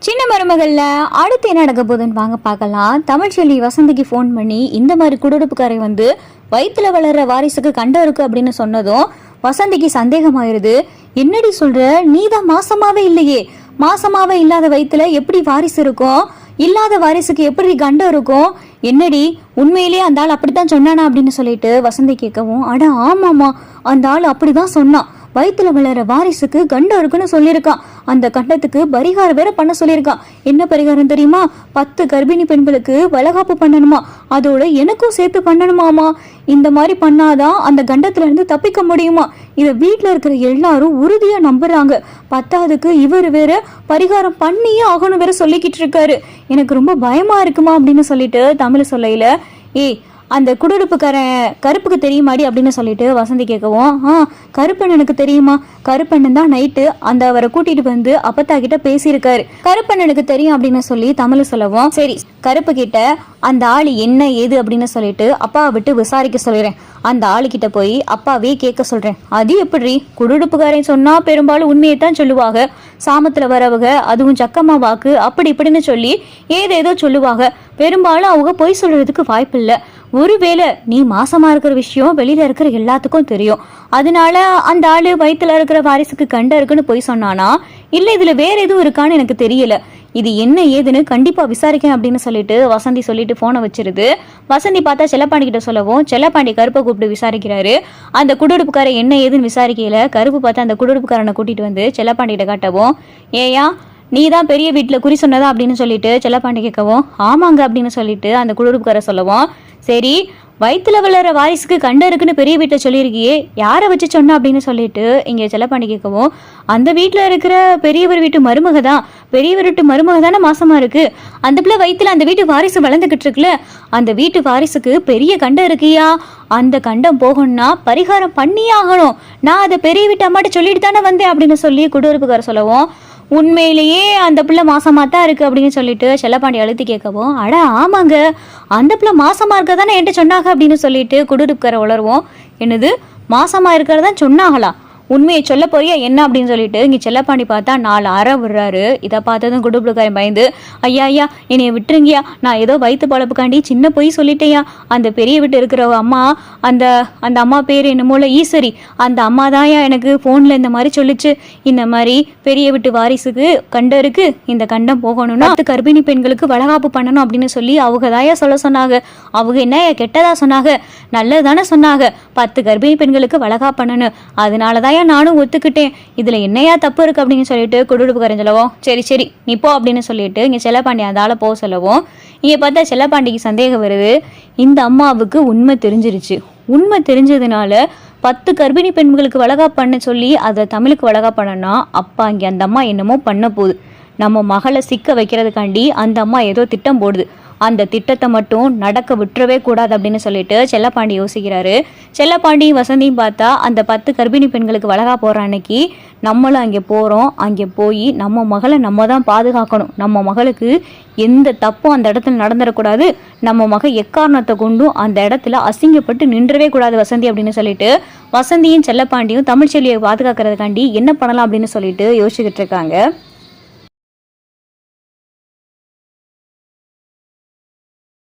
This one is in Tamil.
சின்ன மருமகள்ல அடுத்து என்ன நடக்க போகுதுன்னு வாங்க பார்க்கலாம். தமிழ்ச்செல்வி வசந்திக்கு ஃபோன் பண்ணி இந்த மாதிரி குடுடுப்புக்காரை வந்து வயிற்றுல வளர்ற வாரிசுக்கு கண்டம் இருக்கு அப்படின்னு சொன்னதும் வசந்திக்கு சந்தேகமாயிருது. என்னடி சொல்ற, நீதான் மாசமாவே இல்லையே, மாசமாவே இல்லாத வயிற்றுல எப்படி வாரிசு இருக்கும், இல்லாத வாரிசுக்கு எப்படி கண்டம் இருக்கும், என்னடி உண்மையிலேயே அந்த ஆள் அப்படித்தான் சொன்னானா அப்படின்னு சொல்லிட்டு வசந்தி கேட்கவும், அட ஆமாமா அந்த ஆள் அப்படிதான் சொன்னான், வயிற்றுல வளர வாரிசுக்கு கண்டம் இருக்குன்னு சொல்லியிருக்கான், அந்த கண்டத்துக்கு பரிகாரம் வேற பண்ண சொல்லியிருக்கான். என்ன பரிகாரம் தெரியுமா, 10 கர்ப்பிணி பெண்களுக்கு வளகாப்பு பண்ணணுமா, அதோட எனக்கும் சேர்த்து பண்ணணுமாமா, இந்த மாதிரி பண்ணாதான் அந்த கண்டத்துல இருந்து தப்பிக்க முடியுமா, இதை வீட்டுல இருக்கிற எல்லாரும் உறுதியா நம்புறாங்க, 10வதுக்கு இவர் வேற பரிகாரம் பண்ணியே ஆகணும் வேற சொல்லிக்கிட்டு இருக்காரு, எனக்கு ரொம்ப பயமா இருக்குமா அப்படின்னு சொல்லிட்டு தமிழ் சொல்லையில, ஏய் அந்த குடுடுப்புக்காரன் கருப்புக்கு தெரியுமாடி அப்படின்னு சொல்லிட்டு வசந்தி கேட்கவும், கருப்பண்ணனுக்கு தெரியுமா, கருப்பண்ணன் தான் நைட்டு அந்த அவரை கூட்டிட்டு வந்து அப்பத்தா கிட்ட பேசியிருக்காரு, கருப்பண்ணனுக்கு தெரியும் அப்படின்னு சொல்லி தமிழ் சொல்லவும், சரி கருப்பு கிட்ட அந்த ஆளு என்ன ஏது அப்படின்னு சொல்லிட்டு அப்பாவை விட்டு விசாரிக்க சொல்லிடுறேன், அந்த ஆளுகிட்ட போய் அப்பாவே கேட்க சொல்றேன், அது எப்படி, குடுடுப்புக்காரன் சொன்னா பெரும்பாலும் உண்மையை தான் சொல்லுவாங்க, சாமத்துல வரவங்க அதுவும் சக்கம்மா வாக்கு அப்படி இப்படின்னு சொல்லி ஏதேதோ சொல்லுவாங்க, பெரும்பாலும் அவங்க பொய் சொல்றதுக்கு வாய்ப்பு இல்லை, ஒருவேளை நீ மாசமா இருக்கிற விஷயம் வெளியில இருக்கிற எல்லாத்துக்கும் தெரியும், அதனால அந்த ஆளு வயிற்றுல இருக்கிற வாரிசுக்கு கண்டம் இருக்குன்னு போய் சொன்னானா, இல்ல இதுல வேற எதுவும் இருக்கான்னு எனக்கு தெரியல, இது என்ன ஏதுன்னு கண்டிப்பா விசாரிக்கேன் அப்படின்னு சொல்லிட்டு வசந்தி சொல்லிட்டு போனை வச்சிருது. வசந்தி பார்த்தா செல்லப்பாண்டி கிட்ட சொல்லவும் செல்லப்பாண்டி கருப்பை கூப்பிட்டு விசாரிக்கிறாரு. அந்த குடுடுப்புக்கார என்ன ஏதுன்னு விசாரிக்கல, கருப்பு பார்த்து அந்த குடுடுப்புக்காரனை கூட்டிட்டு வந்து செல்லப்பாண்டி கிட்ட காட்டவும், ஏயா நீ தான் பெரிய வீட்டுல குறி சொன்னதா அப்படின்னு சொல்லிட்டு செல்லப்பாண்டி கேட்கவும், ஆமாங்க அப்படின்னு சொல்லிட்டு அந்த குடுடுப்புக்கார சொல்லவும், சரி வயிற்றுல வளர வாரிசுக்கு கண்டம் இருக்குன்னு பெரிய வீட்டில் சொல்லியிருக்கியே, யாரை வச்சு சொன்ன அப்படின்னு சொல்லிட்டு இங்கே செல்லப்பாண்டி கேட்கவும், அந்த வீட்டில் இருக்கிற பெரியவர் வீட்டு மருமக தான், பெரியவர் வீட்டு மருமக தானே மாசமா இருக்கு, அந்த பிள்ளை வயிற்றுல அந்த வீட்டு வாரிசு வளர்ந்துக்கிட்டு இருக்குல்ல, அந்த வீட்டு வாரிசுக்கு பெரிய கண்டம் இருக்கியா, அந்த கண்டம் போகணும்னா பரிகாரம் பண்ணியே ஆகணும், நான் அதை பெரிய வீட்டு அம்மாட்ட சொல்லிட்டு தானே வந்தேன் அப்படின்னு சொல்லி குடுறுப்புக்கார சொல்லவும், உண்மையிலேயே அந்த பிள்ளை மாசமா தான் இருக்கு அப்படின்னு சொல்லிட்டு செல்லப்பாண்டி அழுத்தி கேட்கவும், அட ஆமாங்க அந்த பிள்ளை மாசமா இருக்க தானே என்கிட்ட சொன்னாங்க அப்படின்னு சொல்லிட்டு குடுடுப்புக்கார உளருவோம், என்னது மாசமா இருக்கிறதான் சொன்னாங்களா, உண்மையை சொல்ல போறியா என்ன அப்படின்னு சொல்லிட்டு இங்கே செல்லப்பாண்டி பார்த்தா 4 அறை விடுறாரு. இதை பார்த்ததும் குடுப்புக்காரன் பயந்து, ஐயா ஐயா என்னைய விட்டுருங்கயா, நான் ஏதோ வயிற்று பழப்புக்காண்டி சின்ன போய் சொல்லிட்டேயா, அந்த பெரிய வீட்டு இருக்கிற அம்மா அந்த அந்த அம்மா பேர் என்னமோல ஈஸ்வரி, அந்த அம்மா தான்யா எனக்கு ஃபோனில் இந்த மாதிரி சொல்லிச்சு, இந்த மாதிரி பெரிய வீட்டு வாரிசுக்கு கண்டம் இருக்கு, இந்த கண்டம் போகணும்னா 10 கர்ப்பிணி பெண்களுக்கு வளகாப்பு பண்ணணும் அப்படின்னு சொல்லி அவங்க தாயா சொல்ல சொன்னாங்க, அவங்க என்ன கெட்டதா சொன்னாங்க, நல்லதானே சொன்னாங்க, 10 கர்ப்பிணி பெண்களுக்கு வளகாப்பு பண்ணணும், அதனாலதான் நானும் ஒத்துக்கிட்டேன், இதுல என்னையா தப்பு இருக்கு அப்படின்னு சொல்லிட்டு குடுடுப்புக்காரன் சொல்லவும், சரி சரி நீ போ அப்படின்னு சொல்லிட்டு இங்க செல்லப்பாண்டி அதால போக சொல்லவும், இங்க பார்த்தா செல்லப்பாண்டிக்கு சந்தேகம் வருது, இந்த அம்மாவுக்கு உண்மை தெரிஞ்சிருச்சு, உண்மை தெரிஞ்சதுனால 10 கர்ப்பிணி பெண்களுக்கு வளகாப்பு பண்ண சொல்லி அதை தமிழுக்கு வளகாப்பு பண்ணனா, அப்பா இங்க அந்த அம்மா என்னமோ பண்ண போகுது, நம்ம மகளை சிக்க வைக்கிறதுக்காண்டி அந்த அம்மா ஏதோ திட்டம் போடுது, அந்த திட்டத்தை மட்டும் நடக்க விட்டுறவே கூடாது அப்படின்னு சொல்லிட்டு செல்லப்பாண்டி யோசிக்கிறாரு. செல்லப்பாண்டி வசந்தியும் பார்த்தா அந்த 10 கர்ப்பிணி பெண்களுக்கு வளகா போகிற அன்னைக்கு நம்மளும் அங்கே போகிறோம், அங்கே போய் நம்ம மகளை நம்ம தான் பாதுகாக்கணும், நம்ம மகளுக்கு எந்த தப்பும் அந்த இடத்துல நடந்துடக்கூடாது, நம்ம மகள் எக்காரணத்தை கொண்டும் அந்த இடத்துல அசிங்கப்பட்டு நின்றவே கூடாது வசந்தி அப்படின்னு சொல்லிட்டு வசந்தியும் செல்லப்பாண்டியும் தமிழ்ச்செல்வியை பாதுகாக்கிறதுக்காண்டி என்ன பண்ணலாம் அப்படின்னு சொல்லிட்டு யோசிச்சுக்கிட்டு இருக்காங்க.